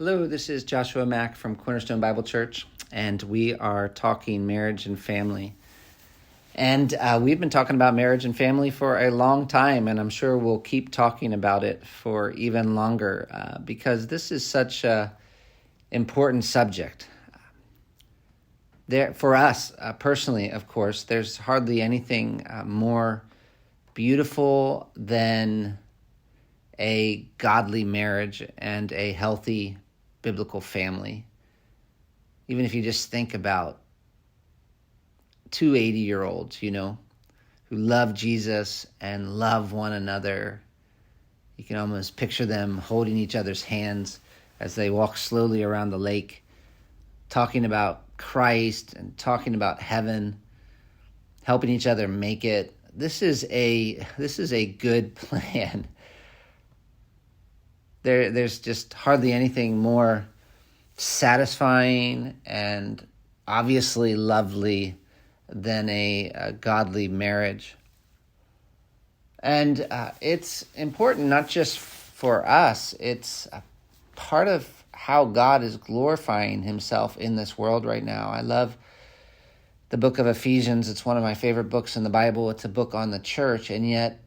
Hello, this is Joshua Mack from Cornerstone Bible Church, and we are talking marriage and family. And we've been talking about marriage and family for a long time, and I'm sure we'll keep talking about it for even longer because this is such an important subject. For us, personally, of course, there's hardly anything more beautiful than a godly marriage and a healthy biblical family. Even if you just think about two 80-year-olds, who love Jesus and love one another. You can almost picture them holding each other's hands as they walk slowly around the lake, talking about Christ and talking about heaven, helping each other make it. This is a good plan. There's just hardly anything more satisfying and obviously lovely than a godly marriage. And it's important not just for us, it's a part of how God is glorifying himself in this world right now. I love the book of Ephesians. It's one of my favorite books in the Bible. It's a book on the church, and yet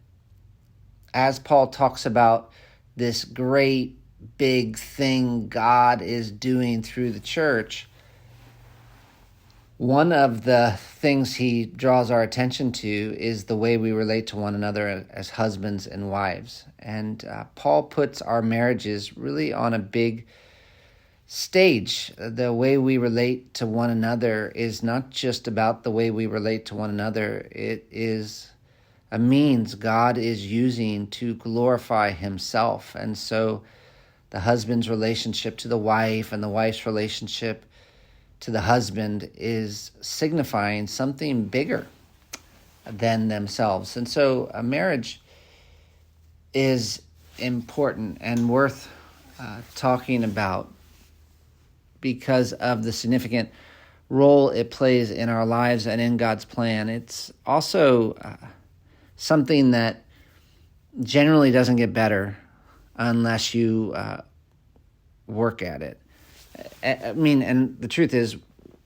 as Paul talks about this great big thing God is doing through the church, one of the things he draws our attention to is the way we relate to one another as husbands and wives. And Paul puts our marriages really on a big stage. The way we relate to one another is not just about the way we relate to one another. It is a means God is using to glorify himself. And so the husband's relationship to the wife and the wife's relationship to the husband is signifying something bigger than themselves. And so a marriage is important and worth talking about because of the significant role it plays in our lives and in God's plan. It's also something that generally doesn't get better unless you work at it. And the truth is,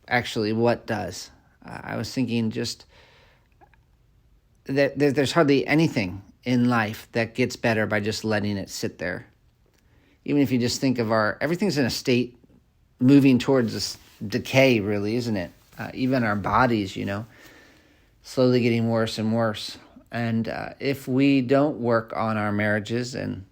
actually, what does? I was thinking just that there's hardly anything in life that gets better by just letting it sit there. Even if you just think of everything's in a state moving towards this decay, really, isn't it? Even our bodies, slowly getting worse and worse. And if we don't work on our marriages and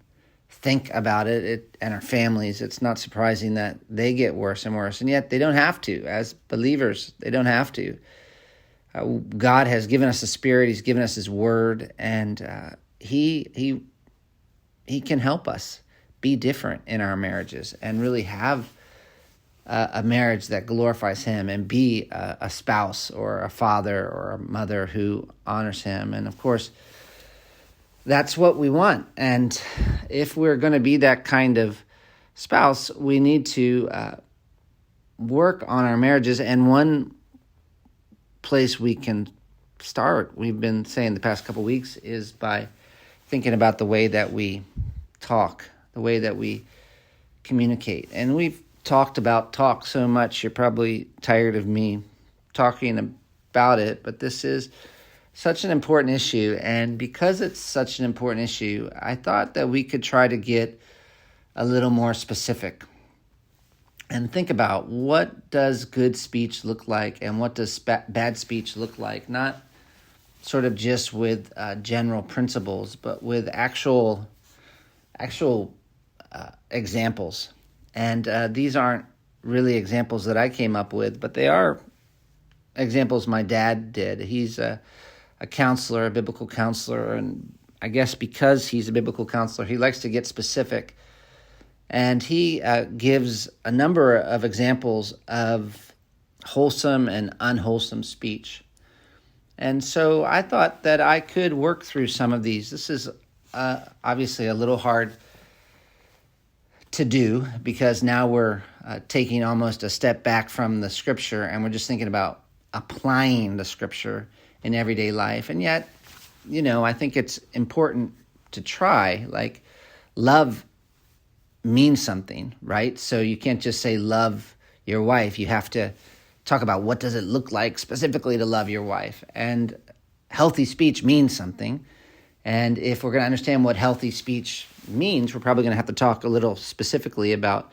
think about it and our families, it's not surprising that they get worse and worse. And yet they don't have to. As believers, they don't have to. God has given us a spirit. He's given us his word. And he can help us be different in our marriages and really have a marriage that glorifies him and be a spouse or a father or a mother who honors him. And of course, that's what we want. And if we're going to be that kind of spouse, we need to work on our marriages. And one place we can start, we've been saying the past couple weeks, is by thinking about the way that we talk, the way that we communicate. And we've talked about talk so much, you're probably tired of me talking about it, but this is such an important issue. And because it's such an important issue, I thought that we could try to get a little more specific and think about what does good speech look like and what does bad speech look like, not sort of just with general principles, but with actual examples. And these aren't really examples that I came up with, but they are examples my dad did. He's a counselor, a biblical counselor, and I guess because he's a biblical counselor, he likes to get specific. And he gives a number of examples of wholesome and unwholesome speech. And so I thought that I could work through some of these. This is obviously a little hard to do because now we're taking almost a step back from the scripture and we're just thinking about applying the scripture in everyday life. And yet, I think it's important to try. Like, love means something, right? So you can't just say love your wife. You have to talk about what does it look like specifically to love your wife. And healthy speech means something. And if we're going to understand what healthy speech means, we're probably going to have to talk a little specifically about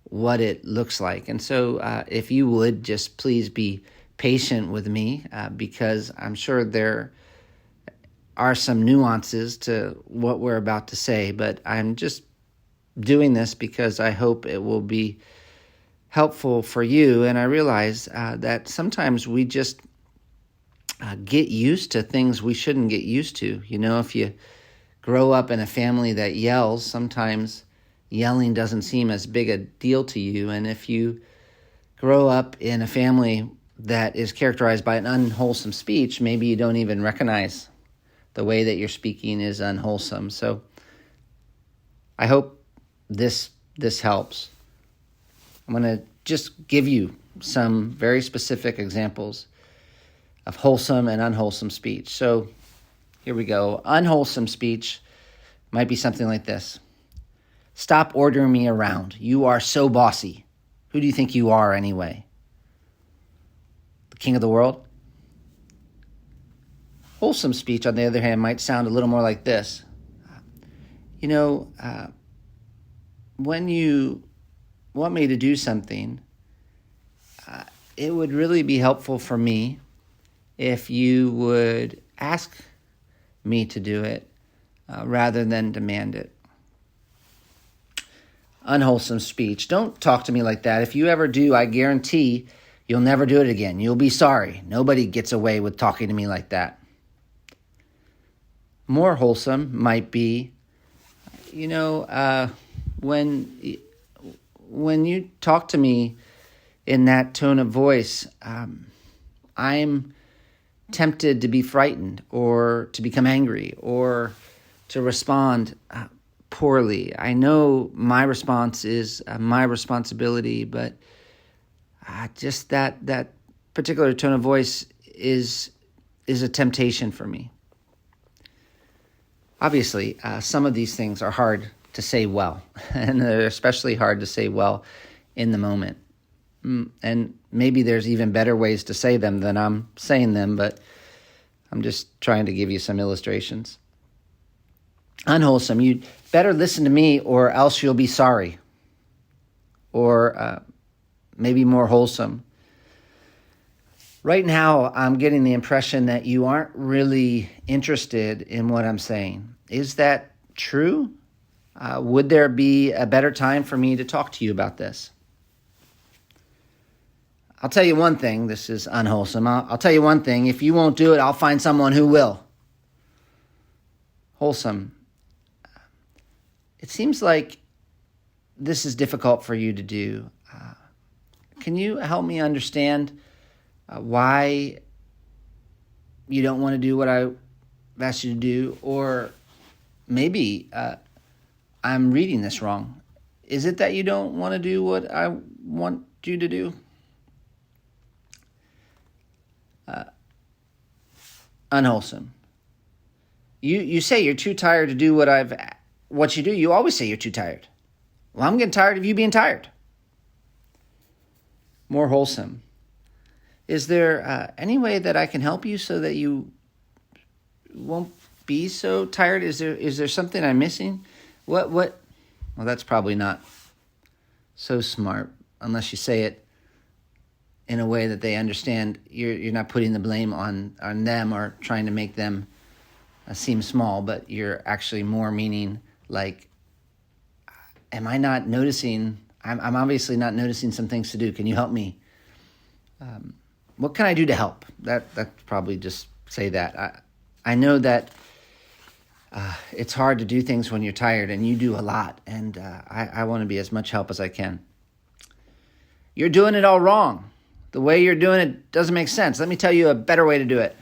what it looks like. And so if you would just please be patient with me, because I'm sure there are some nuances to what we're about to say, but I'm just doing this because I hope it will be helpful for you. And I realize that sometimes we just get used to things we shouldn't get used to. You know, if you grow up in a family that yells, sometimes yelling doesn't seem as big a deal to you. And if you grow up in a family that is characterized by an unwholesome speech, maybe you don't even recognize the way that you're speaking is unwholesome. So I hope this helps. I'm going to just give you some very specific examples of wholesome and unwholesome speech. So here we go. Unwholesome speech might be something like this. Stop ordering me around. You are so bossy. Who do you think you are anyway? The king of the world? Wholesome speech, on the other hand, might sound a little more like this. You know, when you want me to do something, it would really be helpful for me if you would ask me to do it rather than demand it. Unwholesome speech. Don't talk to me like that. If you ever do, I guarantee you'll never do it again. You'll be sorry. Nobody gets away with talking to me like that. More wholesome might be, when you talk to me in that tone of voice, I'm tempted to be frightened or to become angry or to respond poorly. I know my response is my responsibility, but just that particular tone of voice is a temptation for me. Obviously, some of these things are hard to say well, and they're especially hard to say well in the moment. And maybe there's even better ways to say them than I'm saying them, but I'm just trying to give you some illustrations. Unwholesome, you'd better listen to me or else you'll be sorry. Or maybe more wholesome. Right now, I'm getting the impression that you aren't really interested in what I'm saying. Is that true? Would there be a better time for me to talk to you about this? I'll tell you one thing. This is unwholesome. I'll tell you one thing. If you won't do it, I'll find someone who will. Wholesome. It seems like this is difficult for you to do. Can you help me understand why you don't want to do what I've asked you to do? Or maybe I'm reading this wrong. Is it that you don't want to do what I want you to do? Unwholesome. You say you're too tired to do what you do. You always say you're too tired. Well, I'm getting tired of you being tired. More wholesome. Is there any way that I can help you so that you won't be so tired? Is there something I'm missing? What? Well, that's probably not so smart unless you say it in a way that they understand. You're not putting the blame on them or trying to make them seem small, but you're actually more meaning like, am I not noticing? I'm obviously not noticing some things to do. Can you help me? What can I do to help? That's probably just say that. I know that it's hard to do things when you're tired, and you do a lot, and I want to be as much help as I can. You're doing it all wrong. The way you're doing it doesn't make sense. Let me tell you a better way to do it.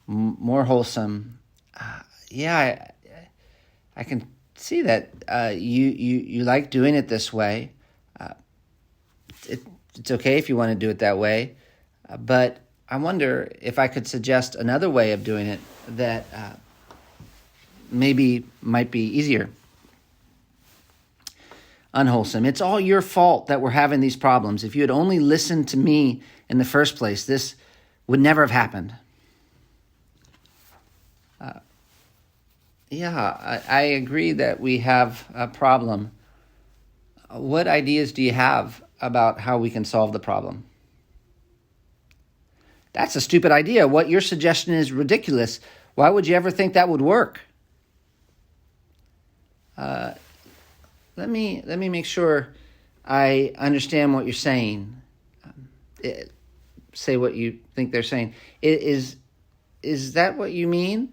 More wholesome. I can see that you like doing it this way. It's okay if you want to do it that way, but I wonder if I could suggest another way of doing it that maybe might be easier. unwholesome. It's all your fault that we're having these problems. If you had only listened to me in the first place, this would never have happened. I agree that we have a problem. What ideas do you have about how we can solve the problem? That's a stupid idea. What your suggestion is ridiculous. Why would you ever think that would work? Let me make sure I understand what you're saying. Say what you think they're saying. Is that what you mean?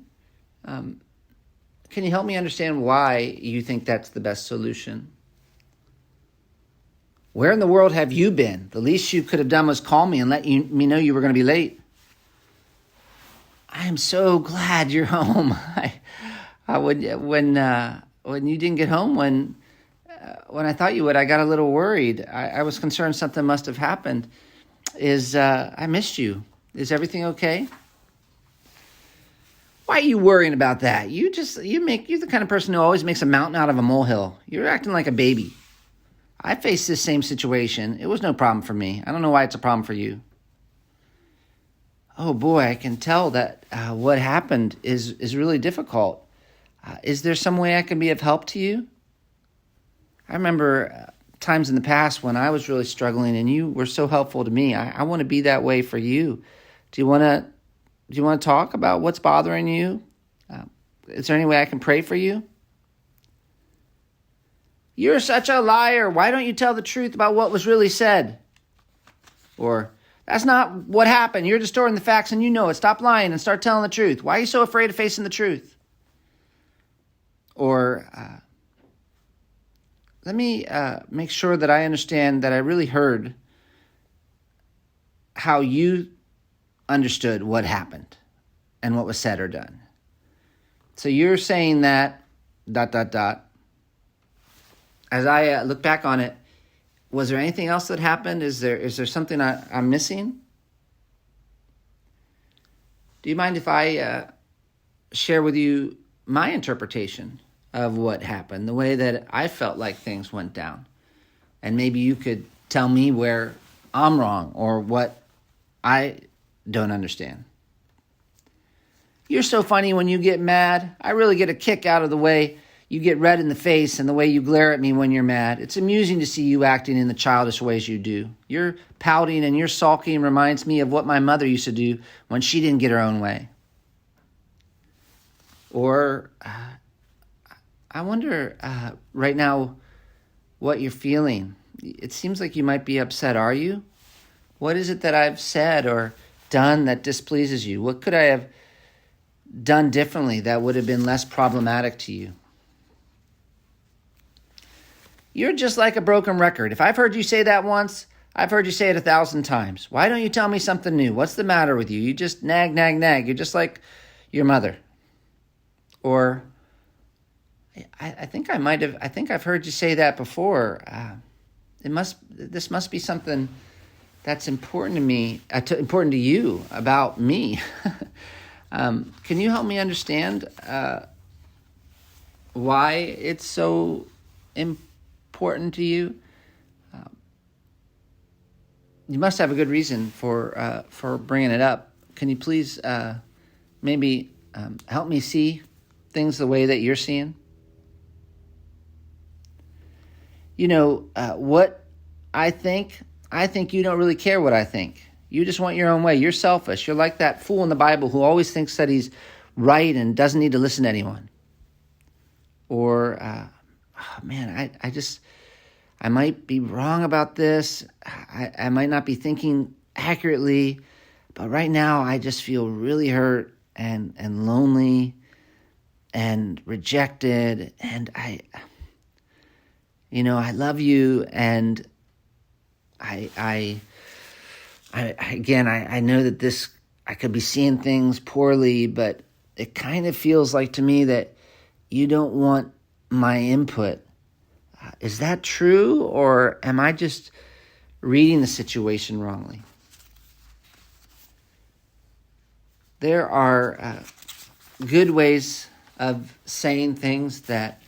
Can you help me understand why you think that's the best solution? Where in the world have you been? The least you could have done was call me and let me know you were going to be late. I am so glad you're home. When you didn't get home, when I thought you would, I got a little worried. I was concerned something must have happened. I missed you. Is everything okay? Why are you worrying about that? You're the kind of person who always makes a mountain out of a molehill. You're acting like a baby. I faced this same situation. It was no problem for me. I don't know why it's a problem for you. Oh boy, I can tell that what happened is really difficult. Is there some way I can be of help to you? I remember times in the past when I was really struggling and you were so helpful to me. I want to be that way for you. Do you want to talk about what's bothering you? Is there any way I can pray for you? You're such a liar. Why don't you tell the truth about what was really said? Or, that's not what happened. You're distorting the facts and you know it. Stop lying and start telling the truth. Why are you so afraid of facing the truth? Or, let me make sure that I understand that I really heard how you understood what happened and what was said or done. So you're saying that, ... As I look back on it, was there anything else that happened? Is there something I'm missing? Do you mind if I share with you my interpretation of what happened, the way that I felt like things went down? And maybe you could tell me where I'm wrong or what I don't understand. You're so funny when you get mad. I really get a kick out of the way you get red in the face and the way you glare at me when you're mad. It's amusing to see you acting in the childish ways you do. Your pouting and your sulking reminds me of what my mother used to do when she didn't get her own way. Or I wonder right now what you're feeling. It seems like you might be upset. Are you? What is it that I've said or done that displeases you? What could I have done differently that would have been less problematic to you? You're just like a broken record. If I've heard you say that once, I've heard you say it 1,000 times. Why don't you tell me something new? What's the matter with you? You just nag. You're just like your mother. Or I think I've heard you say that before. This must be something that's important to me, important to you about me. Can you help me understand why it's so important to you? You must have a good reason for bringing it up. Can you please maybe help me see things the way that you're seeing? You know, what I think you don't really care what I think. You just want your own way. You're selfish. You're like that fool in the Bible who always thinks that he's right and doesn't need to listen to anyone. Or, I might be wrong about this. I might not be thinking accurately, but right now I just feel really hurt and lonely and rejected. And I love you. And I know that I could be seeing things poorly, but it kind of feels like to me that you don't want my input. Is that true, or am I just reading the situation wrongly? There are good ways of saying things that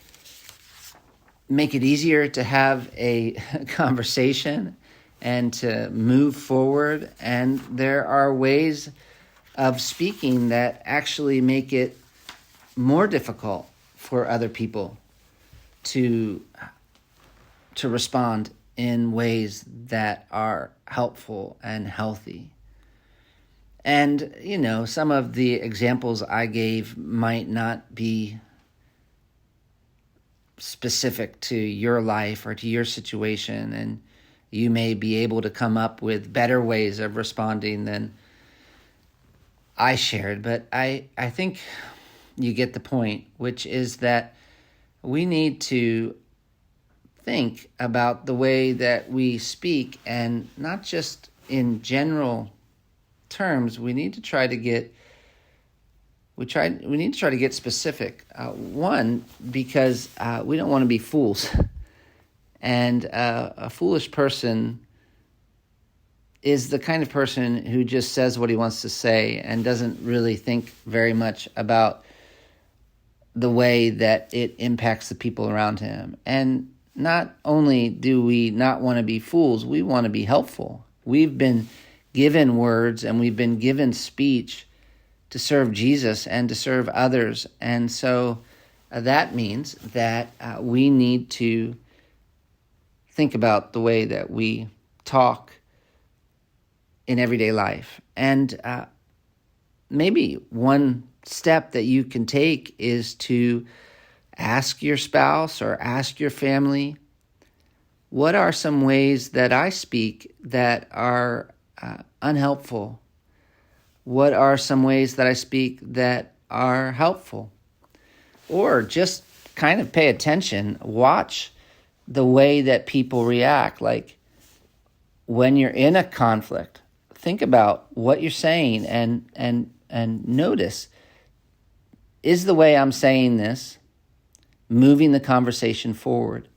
make it easier to have a conversation and to move forward. And there are ways of speaking that actually make it more difficult for other people to respond in ways that are helpful and healthy. And, some of the examples I gave might not be specific to your life or to your situation, and you may be able to come up with better ways of responding than I shared. But I think you get the point, which is that we need to think about the way that we speak, and not just in general terms. We need to try to get specific. One, because we don't want to be fools, and a foolish person is the kind of person who just says what he wants to say and doesn't really think very much about the way that it impacts the people around him. And not only do we not want to be fools, we want to be helpful. We've been given words and we've been given speech to serve Jesus and to serve others. And so that means that we need to think about the way that we talk in everyday life. And maybe one step that you can take is to ask your spouse or ask your family, what are some ways that I speak that are unhelpful? What are some ways that I speak that are helpful? Or just kind of pay attention, watch the way that people react. Like when you're in a conflict, think about what you're saying and notice, is the way I'm saying this moving the conversation forward?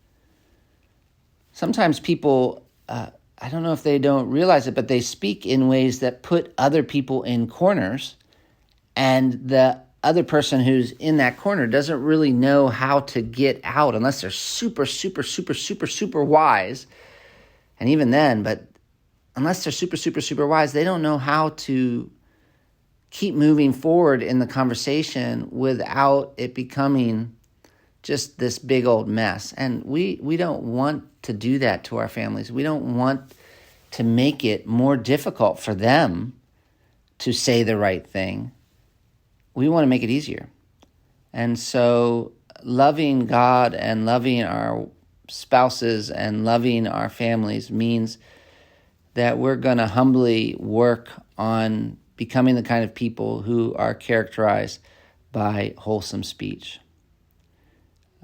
Sometimes people, I don't know if they don't realize it, but they speak in ways that put other people in corners, and the other person who's in that corner doesn't really know how to get out unless they're super, super, super, super, super wise. And even then, but unless they're super, super, super wise, they don't know how to keep moving forward in the conversation without it becoming just this big old mess. And we don't want to do that to our families. We don't want to make it more difficult for them to say the right thing. We want to make it easier. And so loving God and loving our spouses and loving our families means that we're going to humbly work on becoming the kind of people who are characterized by wholesome speech.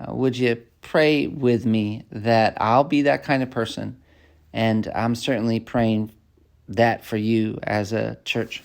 Would you pray with me that I'll be that kind of person? And I'm certainly praying that for you as a church.